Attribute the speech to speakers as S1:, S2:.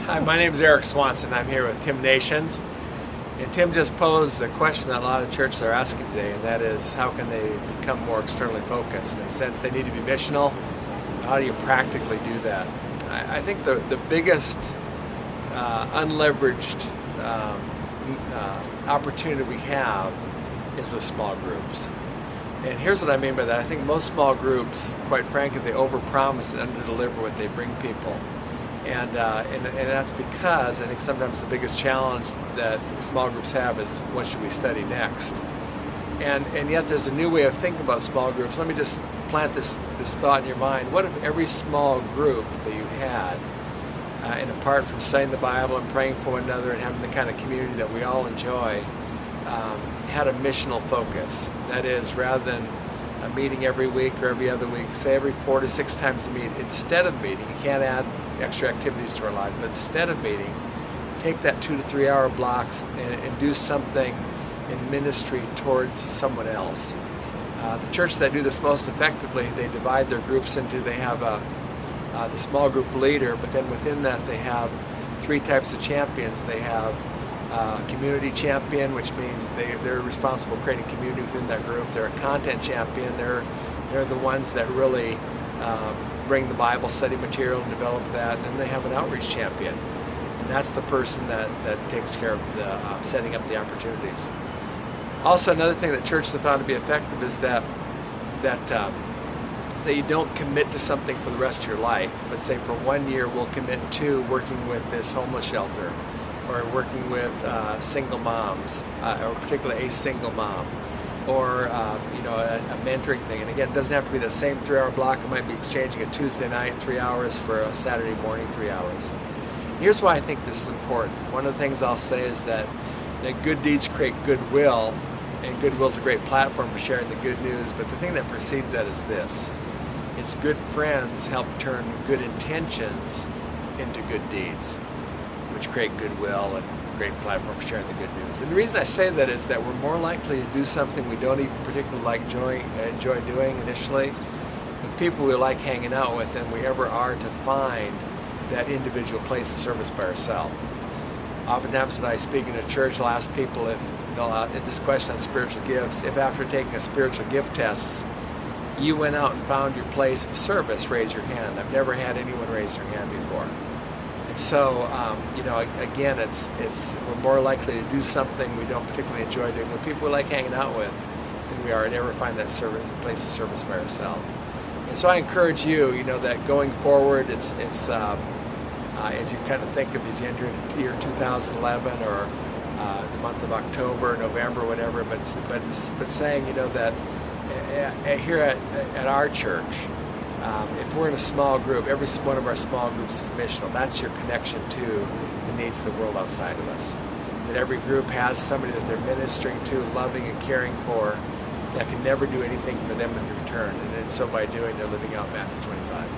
S1: Hi, my name is Eric Swanson. I'm here with Tim Nations. And Tim just posed a question that a lot of churches are asking today, and that is, how can they become more externally focused? They sense they need to be missional. How do you practically do that? I think the biggest unleveraged opportunity we have is with small groups. And here's what I mean by that. I think most small groups, quite frankly, they overpromise and underdeliver what they bring people. And that's because I think sometimes the biggest challenge that small groups have is, what should we study next? And yet there's a new way of thinking about small groups. Let me just plant this thought in your mind. What if every small group that you had, and apart from studying the Bible and praying for one another and having the kind of community that we all enjoy, had a missional focus? That is, rather than a meeting every week or every other week, say every 4 to 6 times a meet, instead of meeting, you can't add extra activities to our life, but instead of meeting, take that 2 to 3 hour blocks and do something in ministry towards someone else. The churches that do this most effectively, they divide their groups into, they have the small group leader, but then within that they have 3 types of champions. They have community champion, which means they're responsible for creating community within that group. They're a content champion. They're the ones that really bring the Bible study material and develop that. And then they have an outreach champion, and that's the person that takes care of the setting up the opportunities. Also, another thing that churches have found to be effective is that you don't commit to something for the rest of your life, but say for 1 year we'll commit to working with this homeless shelter, or working with single moms, or particularly a single mom, or a mentoring thing. And again, it doesn't have to be the same 3 hour block. It might be exchanging a Tuesday night 3 hours for a Saturday morning 3 hours. Here's why I think this is important. One of the things I'll say is that good deeds create goodwill, and goodwill is a great platform for sharing the good news, but the thing that precedes that is this: it's good friends help turn good intentions into good deeds, which create goodwill and great platform for sharing the good news. And the reason I say that is that we're more likely to do something we don't even particularly enjoy doing initially with people we like hanging out with than we ever are to find that individual place of service by ourselves. Oftentimes when I speak in a church, I'll ask people if they'll at this question on spiritual gifts, if after taking a spiritual gift test you went out and found your place of service, raise your hand. I've never had anyone raise their hand before. So, again, we're more likely to do something we don't particularly enjoy doing with people we like hanging out with than we are to ever find that place of service by ourselves. And so I encourage you, that going forward, it's as you kind of think of as you enter into year 2011 or the month of October, November, whatever, but saying, that here at our church, if we're in a small group, every one of our small groups is missional. That's your connection to the needs of the world outside of us. That every group has somebody that they're ministering to, loving and caring for, that can never do anything for them in return. And so by doing, they're living out Matthew 25.